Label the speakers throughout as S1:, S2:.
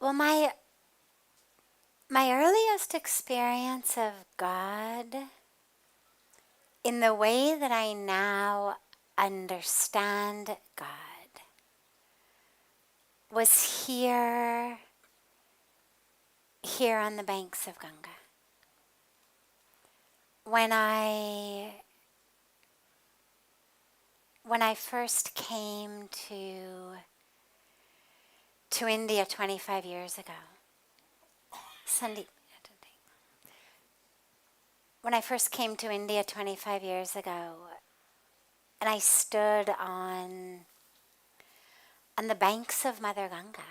S1: Well, my earliest experience of God, in the way that I now understand God, was here on the banks of Ganga. When I first came to India 25 years ago, when I first came to India 25 years ago, and I stood on the banks of Mother Ganga.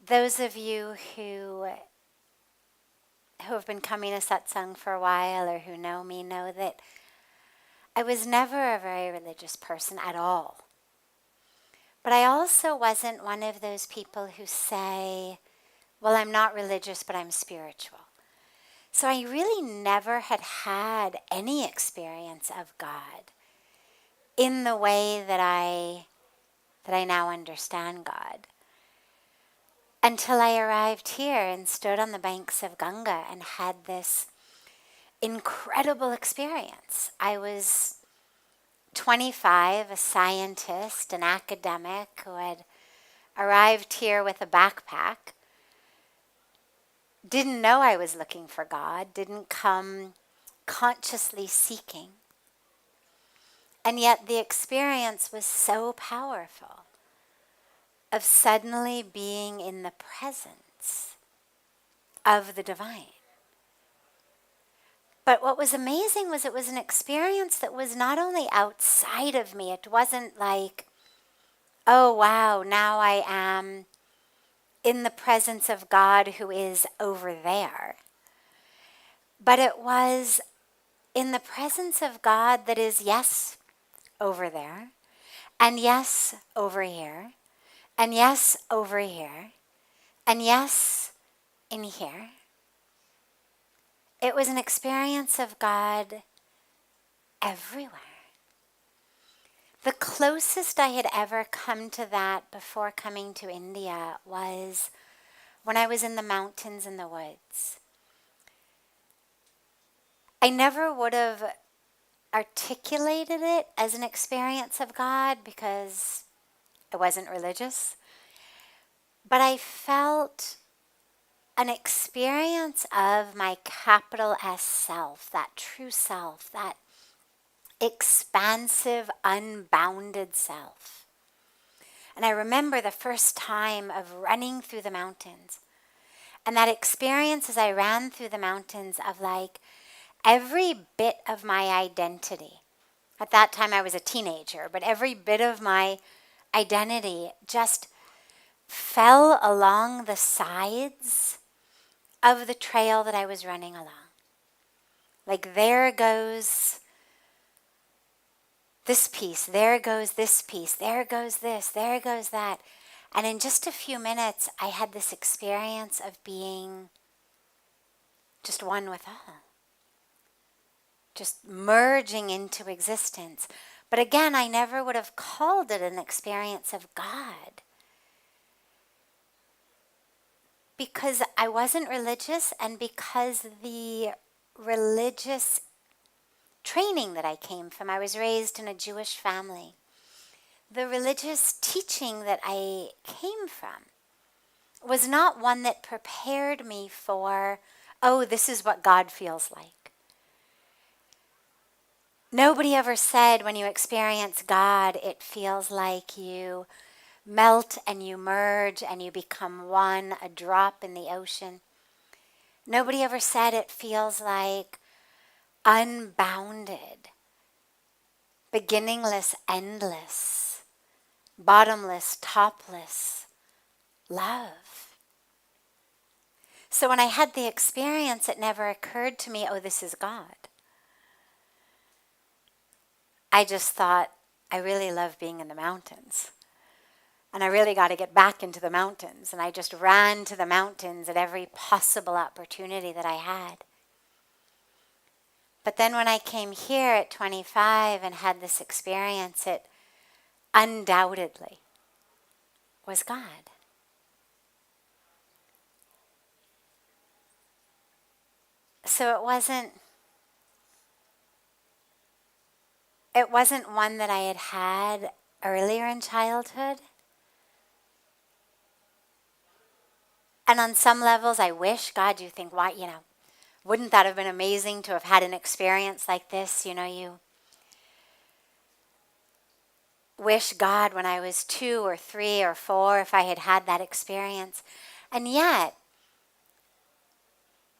S1: Those of you who have been coming to satsang for a while or who know me know that I was never a very religious person at all. But I also wasn't one of those people who say, well, I'm not religious, but I'm spiritual. So I really never had any experience of God in the way that I now understand God, until I arrived here and stood on the banks of Ganga and had this incredible experience. I was 25, a scientist, an academic who had arrived here with a backpack, didn't know I was looking for God, didn't come consciously seeking. And yet the experience was so powerful of suddenly being in the presence of the divine. But what was amazing was it was an experience that was not only outside of me. It wasn't like, oh wow, now I am in the presence of God who is over there. But it was in the presence of God that is, yes, over there, and yes, over here, and yes, over here, and yes, in here. It was an experience of God everywhere. The closest I had ever come to that before coming to India was when I was in the mountains in the woods. I never would have articulated it as an experience of God because I wasn't religious, but I felt an experience of my capital S self, that true self, that expansive, unbounded self. And I remember the first time of running through the mountains, and that experience as I ran through the mountains of like every bit of my identity. At that time I was a teenager, but every bit of my identity just fell along the sides of the trail that I was running along. Like there goes this piece, there goes this piece, there goes this, there goes that. And in just a few minutes, I had this experience of being just one with all. Just merging into existence. But again, I never would have called it an experience of God, because I wasn't religious, and because the religious training that I came from, I was raised in a Jewish family. The religious teaching that I came from was not one that prepared me for, oh, this is what God feels like. Nobody ever said when you experience God, it feels like you melt and you merge and you become one, a drop in the ocean. Nobody ever said it feels like unbounded, beginningless, endless, bottomless, topless love. So when I had the experience, it never occurred to me, oh, this is God. I just thought, I really love being in the mountains. And I really got to get back into the mountains. And I just ran to the mountains at every possible opportunity that I had. But then when I came here at 25 and had this experience, it undoubtedly was God. So it wasn't one that I had earlier in childhood. And on some levels, I wish, God, you think, why, wouldn't that have been amazing to have had an experience like this? You wish, God, when I was 2 or 3 or 4, if I had had that experience. And yet,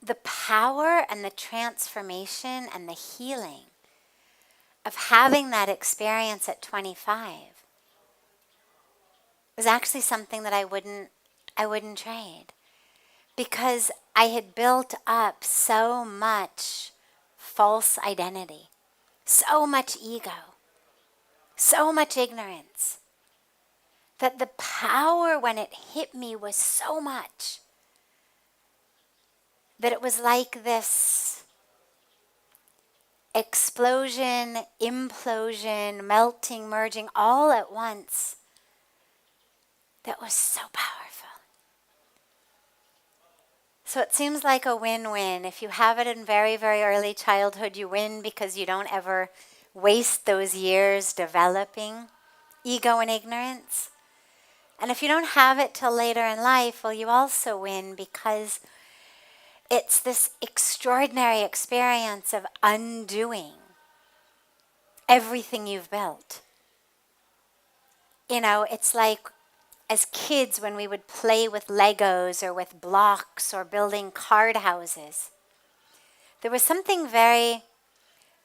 S1: the power and the transformation and the healing of having that experience at 25 was actually something that I wouldn't trade. Because I had built up so much false identity, so much ego, so much ignorance, that the power when it hit me was so much that it was like this explosion, implosion, melting, merging all at once that was so powerful. So it seems like a win-win. If you have it in very, very early childhood, you win because you don't ever waste those years developing ego and ignorance. And if you don't have it till later in life, well, you also win because it's this extraordinary experience of undoing everything you've built. It's like as kids when we would play with Legos or with blocks or building card houses. There was something very,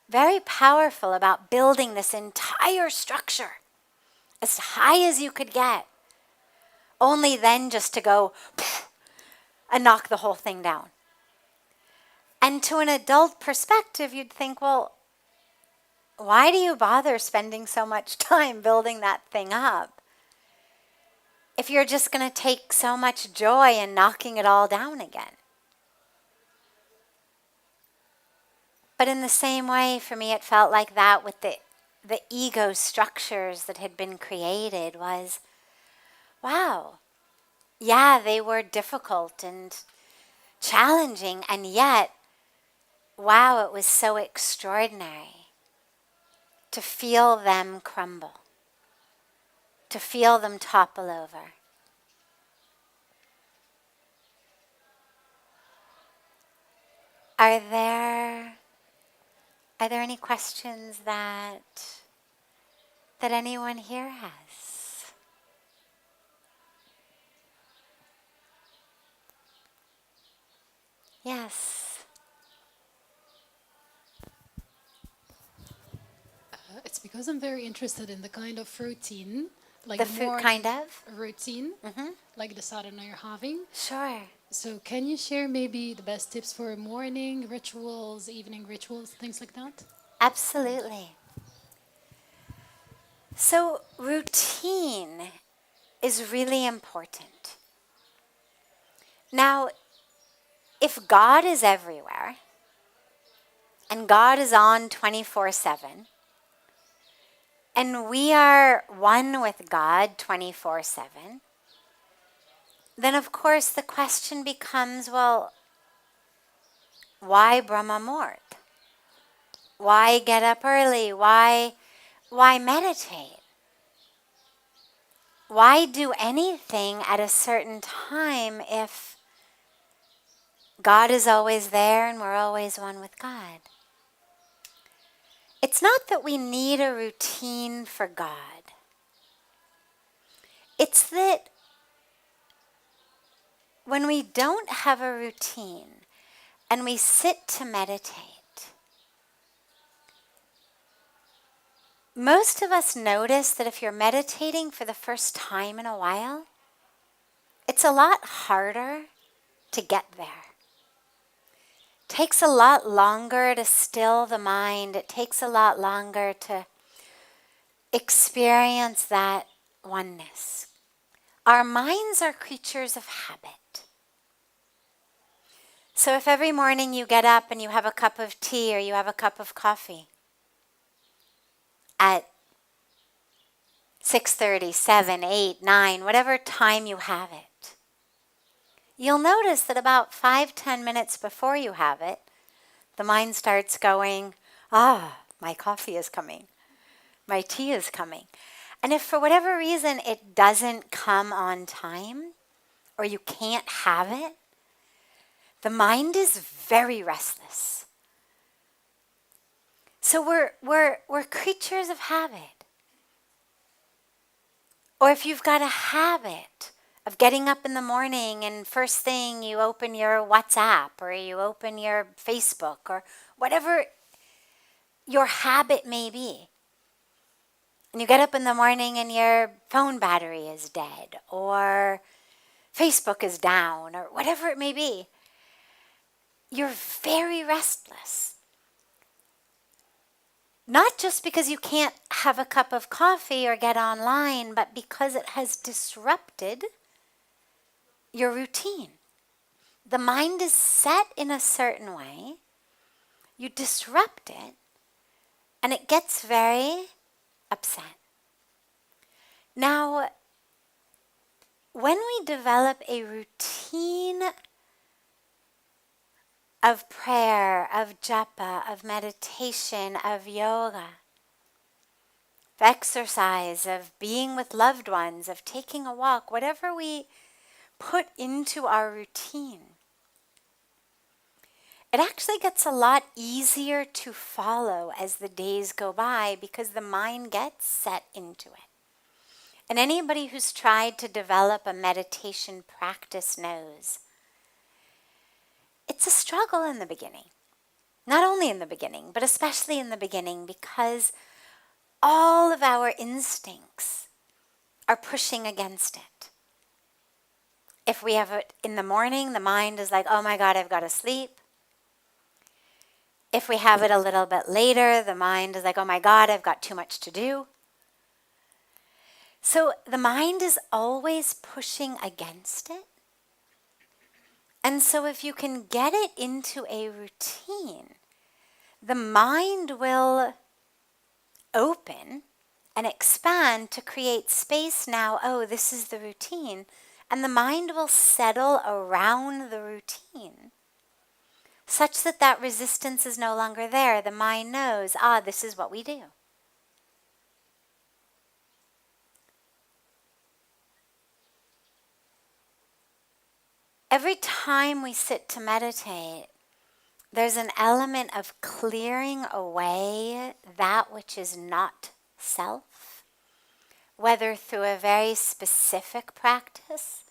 S1: very powerful about building this entire structure as high as you could get, only then just to go and knock the whole thing down. And to an adult perspective, you'd think, well, why do you bother spending so much time building that thing up if you're just going to take so much joy in knocking it all down again? But in the same way, for me, it felt like that with the ego structures that had been created was, wow, yeah, they were difficult and challenging, and yet, wow, it was so extraordinary to feel them crumble, to feel them topple over. Are there any questions that anyone here has? Yes.
S2: It's because I'm very interested in the kind of routine, like
S1: The
S2: the
S1: food
S2: morning
S1: kind of?
S2: routine, like the sadhana you're having.
S1: Sure.
S2: So can you share maybe the best tips for morning rituals, evening rituals, things like that?
S1: Absolutely. So routine is really important. Now, if God is everywhere, and God is on 24/7, and we are one with God 24/7, then of course the question becomes, well, why Brahma Muhurt? Why get up early? Why meditate? Why do anything at a certain time if God is always there and we're always one with God? It's not that we need a routine for God. It's that when we don't have a routine and we sit to meditate, most of us notice that if you're meditating for the first time in a while, it's a lot harder to get there. It takes a lot longer to still the mind. It takes a lot longer to experience that oneness. Our minds are creatures of habit. So if every morning you get up and you have a cup of tea or you have a cup of coffee at 6:30, 7, 8, 9, whatever time you have it. You'll notice that about 5-10 minutes before you have it, the mind starts going, my coffee is coming. My tea is coming. And if for whatever reason it doesn't come on time, or you can't have it, the mind is very restless. So we're creatures of habit. Or if you've got a habit of getting up in the morning and first thing you open your WhatsApp or you open your Facebook or whatever your habit may be, and you get up in the morning and your phone battery is dead or Facebook is down or whatever it may be, you're very restless. Not just because you can't have a cup of coffee or get online, but because it has disrupted your routine. The mind is set in a certain way, you disrupt it, and it gets very upset. Now, when we develop a routine of prayer, of japa, of meditation, of yoga, of exercise, of being with loved ones, of taking a walk, whatever we put into our routine, it actually gets a lot easier to follow as the days go by because the mind gets set into it. And anybody who's tried to develop a meditation practice knows it's a struggle in the beginning. Not only in the beginning, but especially in the beginning, because all of our instincts are pushing against it. If we have it in the morning, the mind is like, oh my God, I've got to sleep. If we have it a little bit later, the mind is like, oh my God, I've got too much to do. So the mind is always pushing against it. And so if you can get it into a routine, the mind will open and expand to create space now. Oh, this is the routine. And the mind will settle around the routine such that that resistance is no longer there. The mind knows, this is what we do. Every time we sit to meditate, there's an element of clearing away that which is not self, whether through a very specific practice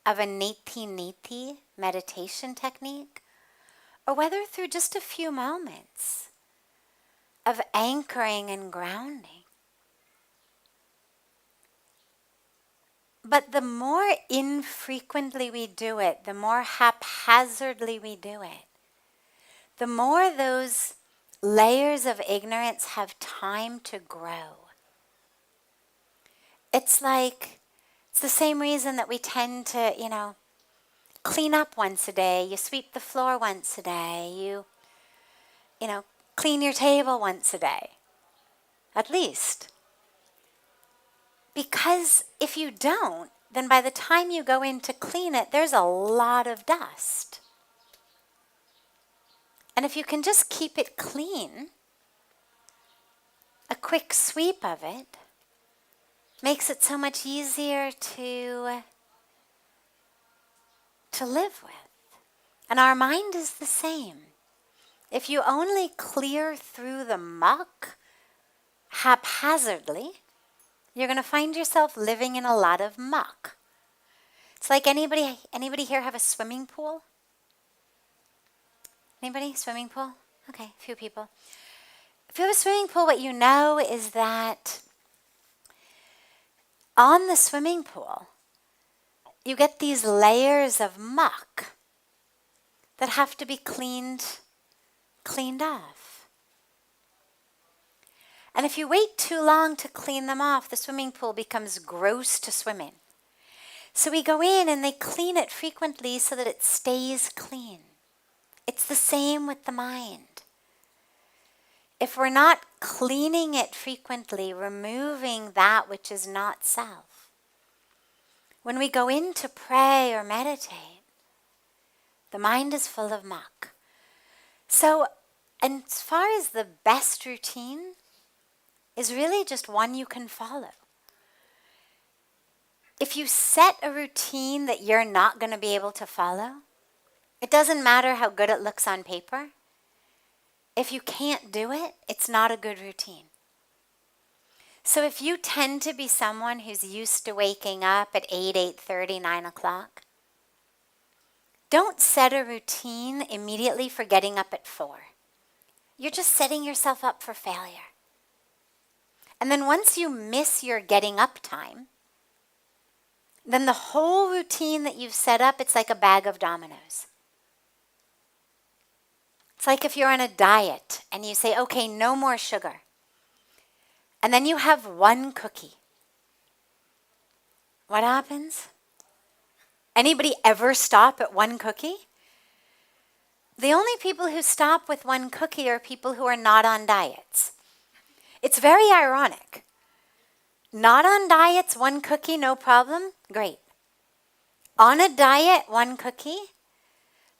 S1: of a neti-neti meditation technique, or whether through just a few moments of anchoring and grounding. But the more infrequently we do it, the more haphazardly we do it, the more those layers of ignorance have time to grow. It's the same reason that we tend to, clean up once a day, you sweep the floor once a day, you clean your table once a day, at least. Because if you don't, then by the time you go in to clean it, there's a lot of dust. And if you can just keep it clean, a quick sweep of it makes it so much easier to live with. And our mind is the same. If you only clear through the muck haphazardly, you're going to find yourself living in a lot of muck. It's like anybody here have a swimming pool? Anybody? Swimming pool? Okay, a few people. If you have a swimming pool, what you know is that on the swimming pool, you get these layers of muck that have to be cleaned off. And if you wait too long to clean them off, the swimming pool becomes gross to swim in. So we go in and they clean it frequently so that it stays clean. It's the same with the mind. if we're not cleaning it frequently, removing that which is not self, when we go in to pray or meditate, the mind is full of muck. So, as far as the best routine is really just one you can follow. If you set a routine that you're not going to be able to follow, it doesn't matter how good it looks on paper. If you can't do it, it's not a good routine. So if you tend to be someone who's used to waking up at 8, 8:30, 9 o'clock, don't set a routine immediately for getting up at 4. You're just setting yourself up for failure. And then once you miss your getting up time, then the whole routine that you've set up, it's like a bag of dominoes. It's like if you're on a diet and you say, okay, no more sugar. And then you have one cookie. What happens? Anybody ever stop at one cookie? The only people who stop with one cookie are people who are not on diets. It's very ironic. Not on diets, one cookie, no problem, great. On a diet, one cookie,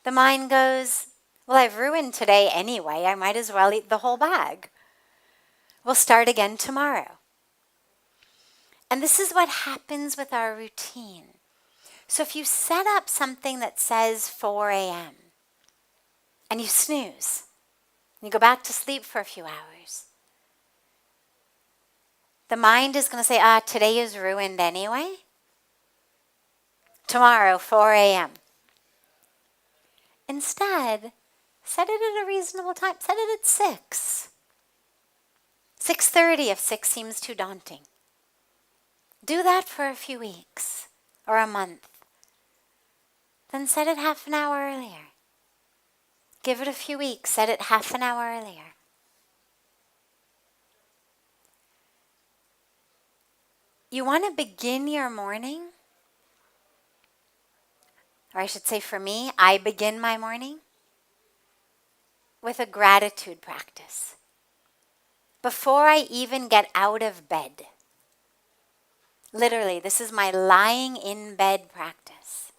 S1: the mind goes, well, I've ruined today anyway, I might as well eat the whole bag. We'll start again tomorrow. And this is what happens with our routine. So if you set up something that says 4 a.m. and you snooze, you go back to sleep for a few hours, the mind is going to say, today is ruined anyway. Tomorrow, 4 a.m. Instead, set it at a reasonable time. Set it at 6. 6:30 if 6 seems too daunting. Do that for a few weeks or a month. Then set it half an hour earlier. Give it a few weeks, set it half an hour earlier. You want to begin your morning, or I should say for me, I begin my morning with a gratitude practice. Before I even get out of bed. Literally, this is my lying in bed practice.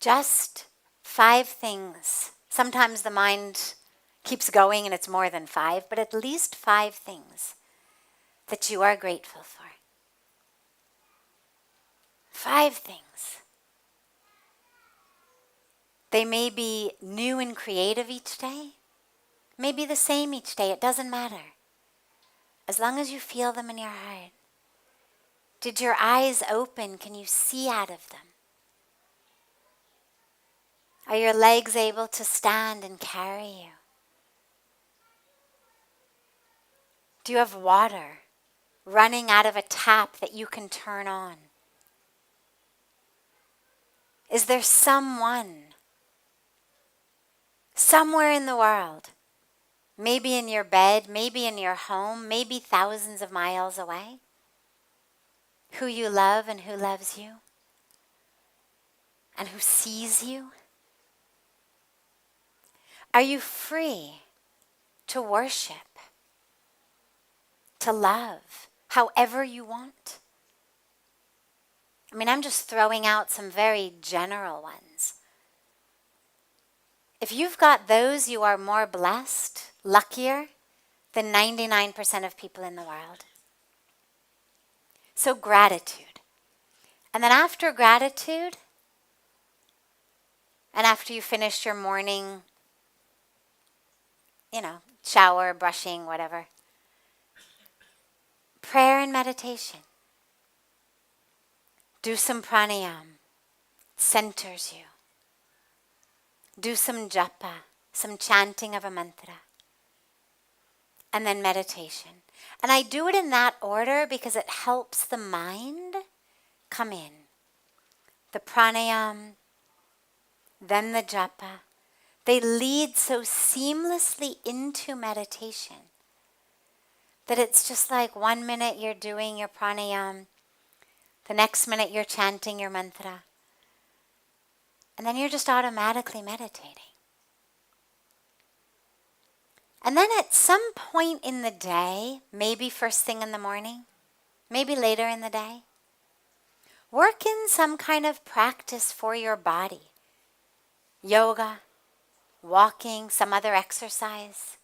S1: Just 5 things. Sometimes the mind keeps going and it's more than 5, but at least 5 things that you are grateful for. 5 things. They may be new and creative each day. Maybe the same each day, it doesn't matter. As long as you feel them in your heart. Did your eyes open? Can you see out of them? Are your legs able to stand and carry you? Do you have water running out of a tap that you can turn on? Is there someone, somewhere in the world, maybe in your bed, maybe in your home, maybe thousands of miles away, who you love and who loves you and who sees you? Are you free to worship, to love, however you want? I mean, I'm just throwing out some very general ones. If you've got those, you are more blessed, luckier than 99% of people in the world. So gratitude. And then after gratitude, and after you finish your morning, shower, brushing, whatever, prayer and meditation. Do some pranayama, centers you. Do some japa, some chanting of a mantra. And then meditation. And I do it in that order because it helps the mind come in. The pranayama, then the japa. They lead so seamlessly into meditation that it's just like 1 minute you're doing your pranayama, the next minute you're chanting your mantra, and then you're just automatically meditating. And then at some point in the day, maybe first thing in the morning, maybe later in the day, work in some kind of practice for your body. Yoga, walking, some other exercise.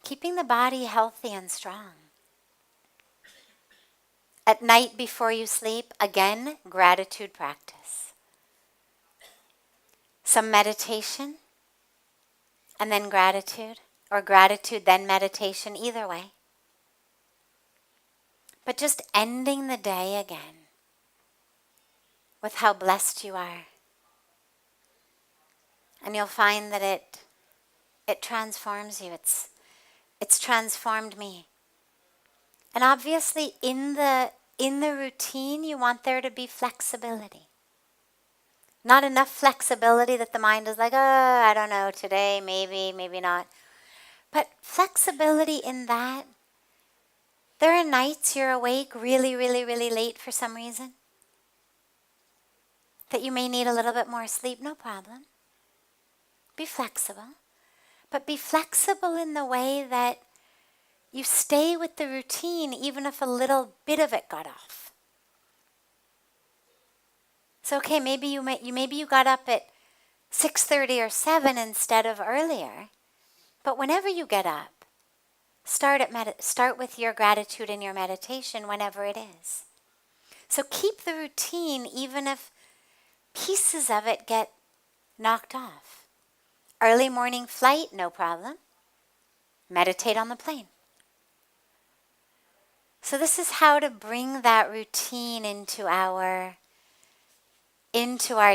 S1: Keeping the body healthy and strong. At night before you sleep, again, gratitude practice. Some meditation, and then gratitude, or gratitude then meditation, either way. But just ending the day again with how blessed you are. And you'll find that it transforms you. It's transformed me. And obviously in the routine, you want there to be flexibility. Not enough flexibility that the mind is like, oh, I don't know, today, maybe, maybe not. But flexibility in that, there are nights you're awake really, really, really late for some reason. That you may need a little bit more sleep, no problem. Be flexible. But be flexible in the way that you stay with the routine even if a little bit of it got off. So okay, maybe you got up at 6:30 or 7 instead of earlier. But whenever you get up, start with your gratitude and your meditation whenever it is. So keep the routine even if pieces of it get knocked off. Early morning flight, no problem. Meditate on the plane. So this is how to bring that routine into our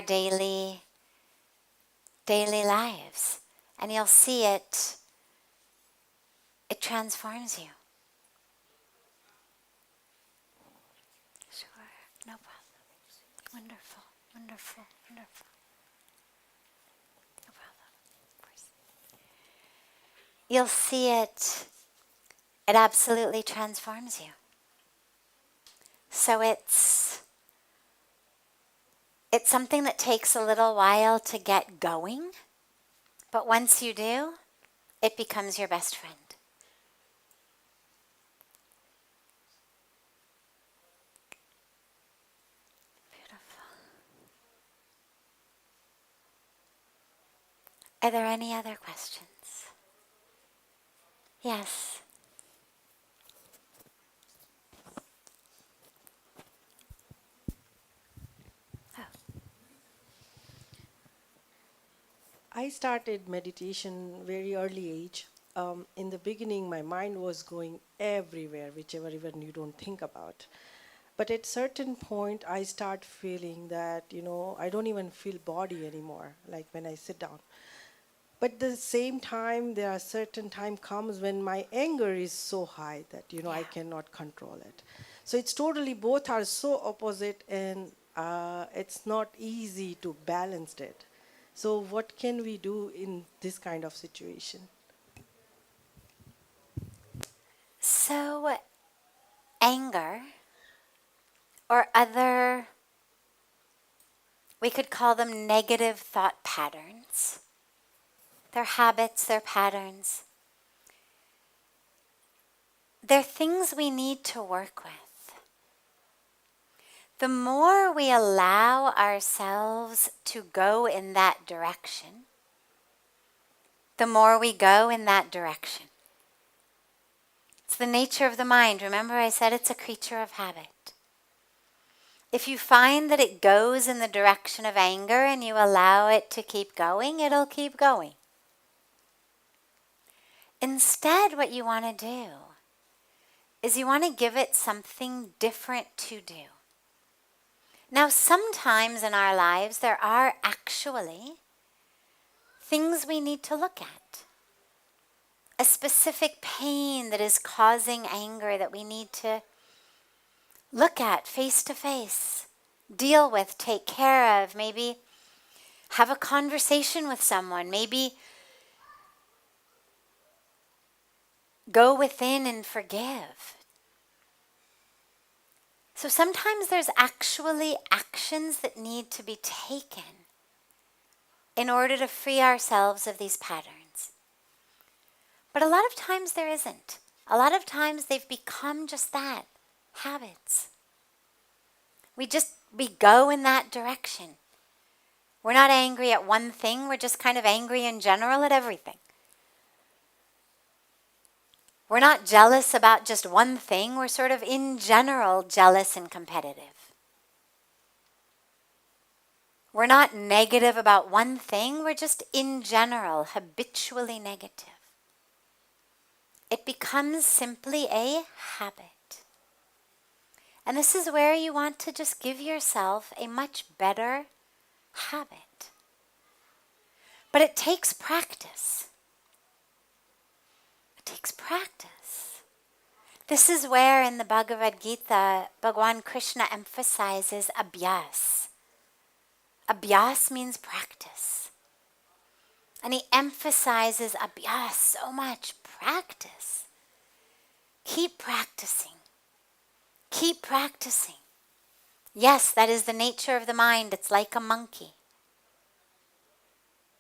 S1: daily lives. And you'll see it transforms you. Sure, no problem. Wonderful, wonderful, wonderful. No problem, of course. You'll see it absolutely transforms you. So it's something that takes a little while to get going, but once you do, it becomes your best friend. Beautiful. Are there any other questions? Yes.
S3: I started meditation very early age. In the beginning, my mind was going everywhere, whichever even you don't think about. But at certain point, I start feeling that, I don't even feel body anymore, like when I sit down. But the same time, there are certain time comes when my anger is so high that, I cannot control it. So it's totally, both are so opposite, and it's not easy to balance it. So what can we do in this kind of situation?
S1: So anger or other, we could call them negative thought patterns. They're habits, they're patterns. They're things we need to work with. The more we allow ourselves to go in that direction, the more we go in that direction. It's the nature of the mind. Remember I said it's a creature of habit. If you find that it goes in the direction of anger and you allow it to keep going, it'll keep going. Instead, what you want to do is you want to give it something different to do. Now, sometimes in our lives, there are actually things we need to look at. A specific pain that is causing anger that we need to look at face to face, deal with, take care of, maybe have a conversation with someone, maybe go within and forgive. So sometimes there's actually actions that need to be taken in order to free ourselves of these patterns. But a lot of times there isn't. A lot of times they've become just that, habits. We go in that direction. We're not angry at one thing, we're just kind of angry in general at everything. We're not jealous about just one thing, we're sort of in general jealous and competitive. We're not negative about one thing, we're just in general habitually negative. It becomes simply a habit. And this is where you want to just give yourself a much better habit. But it takes practice. It takes practice. This is where in the Bhagavad Gita, Bhagwan Krishna emphasizes abhyas. Abhyas means practice. And he emphasizes abhyas so much. Practice. Keep practicing. Keep practicing. Yes, that is the nature of the mind. It's like a monkey.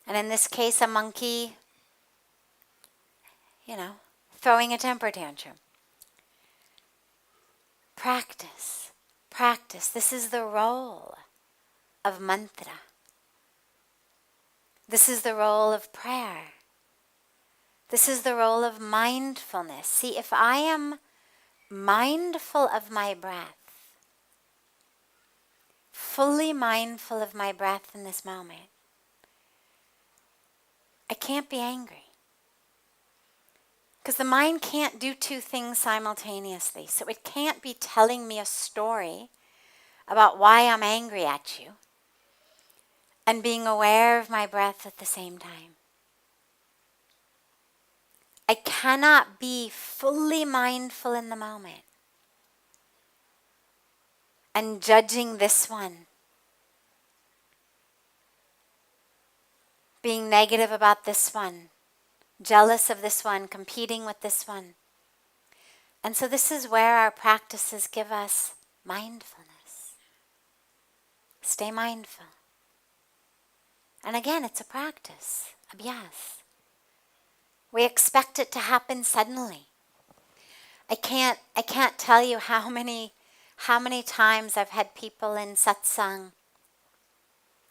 S1: And in this case, a monkey, throwing a temper tantrum. Practice. Practice. This is the role of mantra. This is the role of prayer. This is the role of mindfulness. See, if I am mindful of my breath, fully mindful of my breath in this moment, I can't be angry. Because the mind can't do two things simultaneously. So it can't be telling me a story about why I'm angry at you and being aware of my breath at the same time. I cannot be fully mindful in the moment and judging this one, being negative about this one, jealous of this one, competing with this one. And so this is where our practices give us mindfulness. Stay mindful. And again, it's a practice, abhyas. We expect it to happen suddenly. I can't tell you how many times I've had people in satsang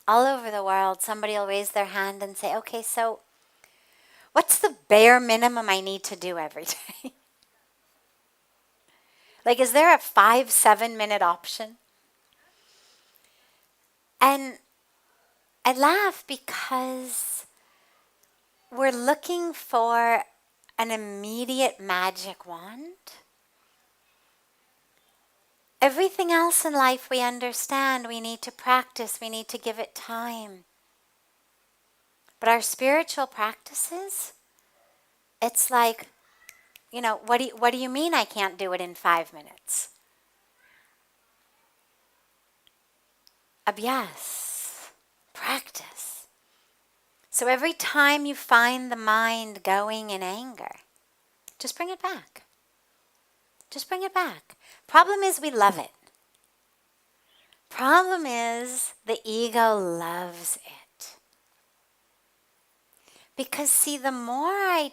S1: all over the world. Somebody will raise their hand and say, okay, so what's the bare minimum I need to do every day? Like, is there a 5-7 minute option? And I laugh because we're looking for an immediate magic wand. Everything else in life we understand, we need to practice, we need to give it time. But our spiritual practices, it's like, what do you mean I can't do it in 5 minutes? Abhyas, practice. So every time you find the mind going in anger, just bring it back. Just bring it back. Problem is we love it. Problem is the ego loves it. Because see, the more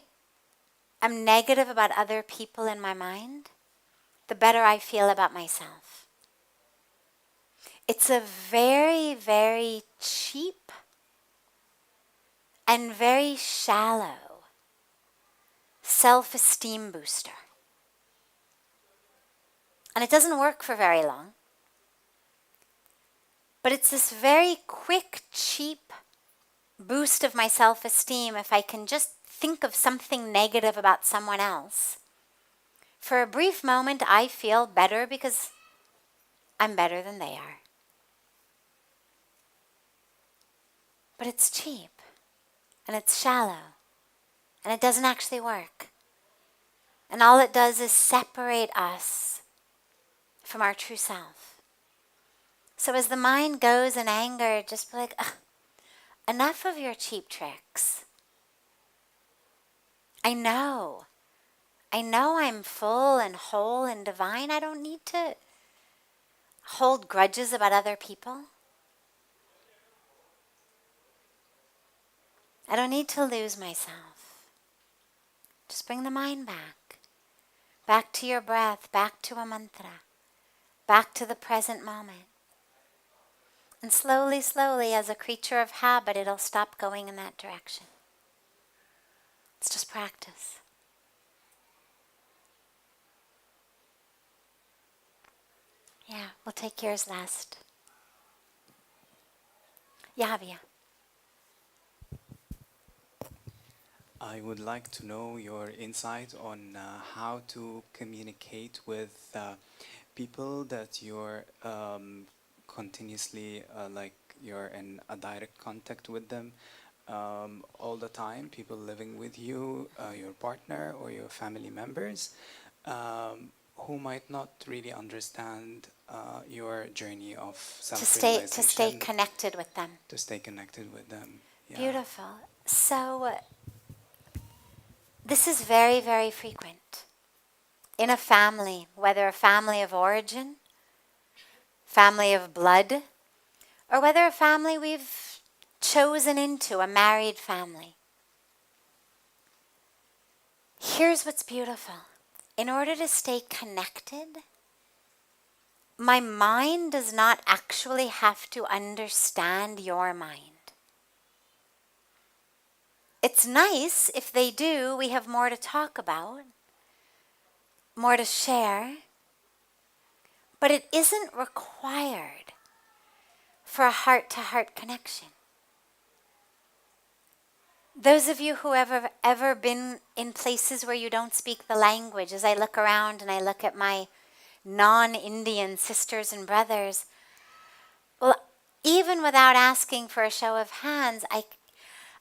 S1: I'm negative about other people in my mind, the better I feel about myself. It's a very, very cheap and very shallow self-esteem booster. And it doesn't work for very long. But it's this very quick, cheap boost of my self-esteem if I can just think of something negative about someone else. For a brief moment, I feel better because I'm better than they are. But it's cheap, and it's shallow, and it doesn't actually work. And all it does is separate us from our true self. So as the mind goes in anger, just be like, enough of your cheap tricks. I know I'm full and whole and divine. I don't need to hold grudges about other people. I don't need to lose myself. Just bring the mind back. Back to your breath, back to a mantra, back to the present moment. And slowly, slowly, as a creature of habit, it'll stop going in that direction. It's just practice. Yeah, we'll take yours last. Yavia.
S4: I would like to know your insight on how to communicate with people that you're continuously like you're in a direct contact with them all the time, people living with you, your partner or your family members, who might not really understand your journey of self-realization.
S1: To stay connected with them.
S4: To stay connected with them. Yeah.
S1: Beautiful. So, this is very, very frequent. In a family, whether a family of origin, family of blood, or whether a family we've chosen into, a married family. Here's what's beautiful. In order to stay connected, my mind does not actually have to understand your mind. It's nice if they do, we have more to talk about, more to share, but it isn't required for a heart-to-heart connection. Those of you who have ever been in places where you don't speak the language, as I look around and I look at my non-Indian sisters and brothers, well, even without asking for a show of hands,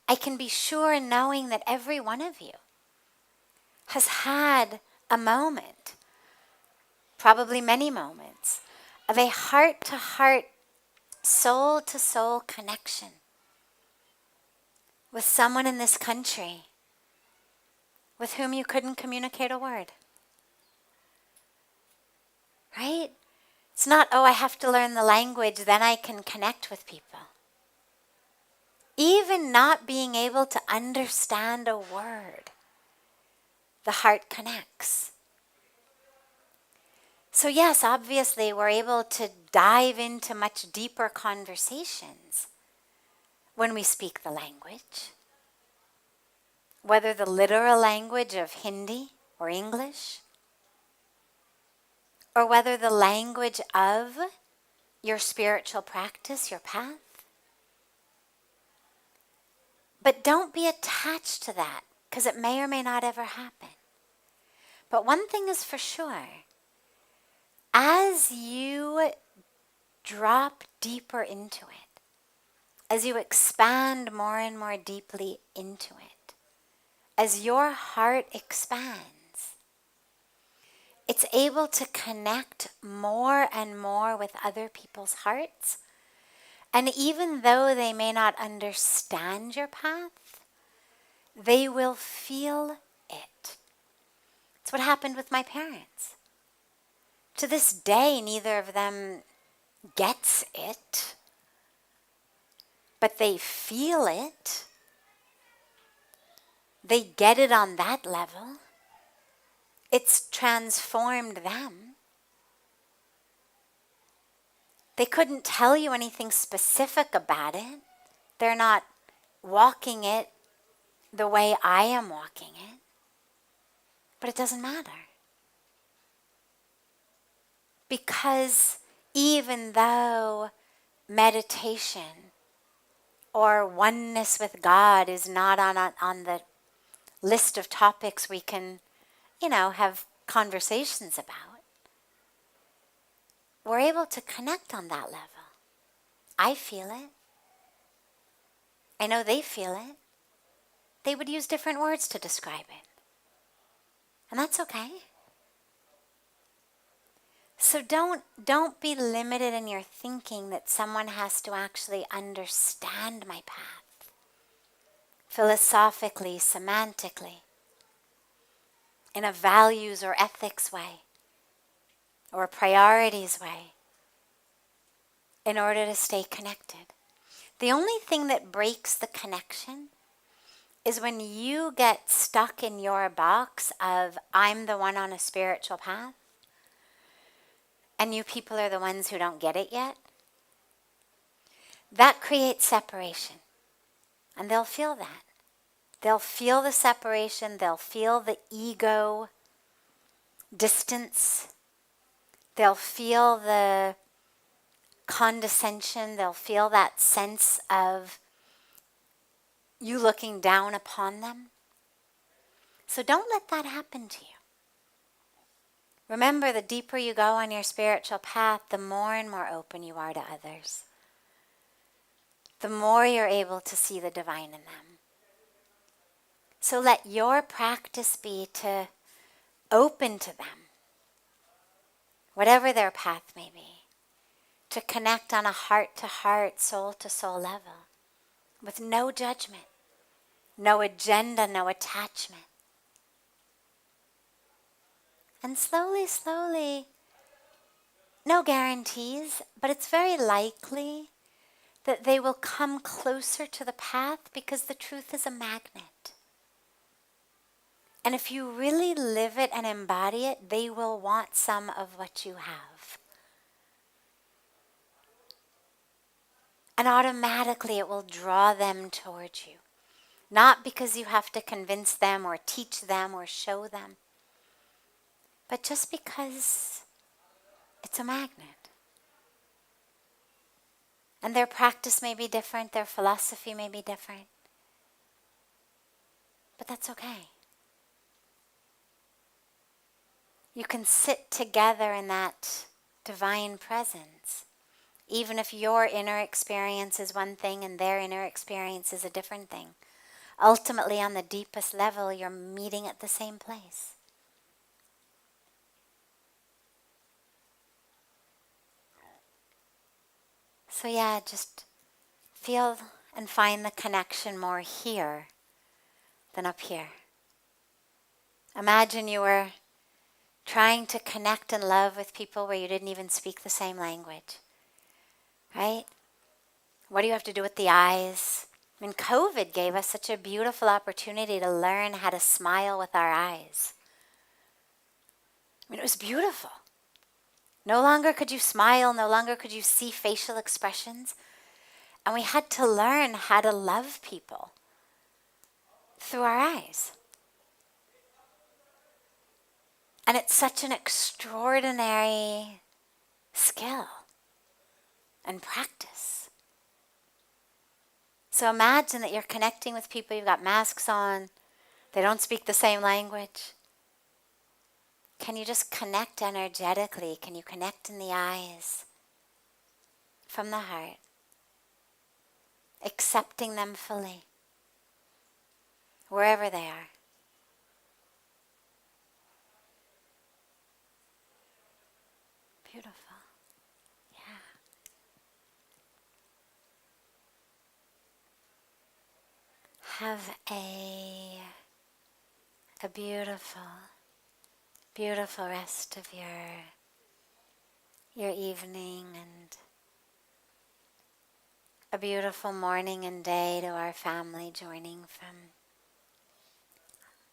S1: I can be sure in knowing that every one of you has had a moment, probably many moments, of a heart-to-heart, soul-to-soul connection with someone in this country with whom you couldn't communicate a word. Right? It's not, oh, I have to learn the language, then I can connect with people. Even not being able to understand a word, the heart connects. So yes, obviously we're able to dive into much deeper conversations when we speak the language, whether the literal language of Hindi or English, or whether the language of your spiritual practice, your path. But don't be attached to that, because it may or may not ever happen. But one thing is for sure, as you drop deeper into it, as you expand more and more deeply into it, as your heart expands, it's able to connect more and more with other people's hearts. And even though they may not understand your path, they will feel it. It's what happened with my parents. To this day, neither of them gets it, but they feel it. They get it on that level. It's transformed them. They couldn't tell you anything specific about it. They're not walking it the way I am walking it. But it doesn't matter. Because even though meditation or oneness with God is not on the list of topics we can, have conversations about, we're able to connect on that level. I feel it. I know they feel it. They would use different words to describe it. And that's okay. So don't be limited in your thinking that someone has to actually understand my path. Philosophically, semantically, in a values or ethics way, or a priorities way, in order to stay connected. The only thing that breaks the connection is when you get stuck in your box of, I'm the one on a spiritual path, and you people are the ones who don't get it yet. That creates separation. And they'll feel that. They'll feel the separation. They'll feel the ego distance. They'll feel the condescension. They'll feel that sense of you looking down upon them. So don't let that happen to you. Remember, the deeper you go on your spiritual path, the more and more open you are to others. The more you're able to see the divine in them. So let your practice be to open to them, whatever their path may be, to connect on a heart-to-heart, soul-to-soul level, with no judgment, no agenda, no attachment. And slowly, slowly, no guarantees, but it's very likely that they will come closer to the path because the truth is a magnet. And if you really live it and embody it, they will want some of what you have. And automatically it will draw them towards you. Not because you have to convince them or teach them or show them, but just because it's a magnet. And their practice may be different, their philosophy may be different, but that's okay. You can sit together in that divine presence, even if your inner experience is one thing and their inner experience is a different thing. Ultimately, on the deepest level, you're meeting at the same place. So yeah, just feel and find the connection more here than up here. Imagine you were trying to connect and love with people where you didn't even speak the same language, right? What do you have to do with the eyes? I mean, COVID gave us such a beautiful opportunity to learn how to smile with our eyes. I mean, it was beautiful. No longer could you smile, no longer could you see facial expressions. And we had to learn how to love people through our eyes. And it's such an extraordinary skill and practice. So imagine that you're connecting with people, you've got masks on, they don't speak the same language. Can you just connect energetically? Can you connect in the eyes, from the heart, accepting them fully, wherever they are? Beautiful. Yeah. Have a beautiful, beautiful rest of your evening, and a beautiful morning and day to our family joining from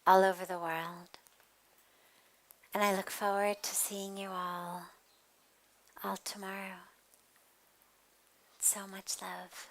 S1: all over the world. And I look forward to seeing you all tomorrow. So much love.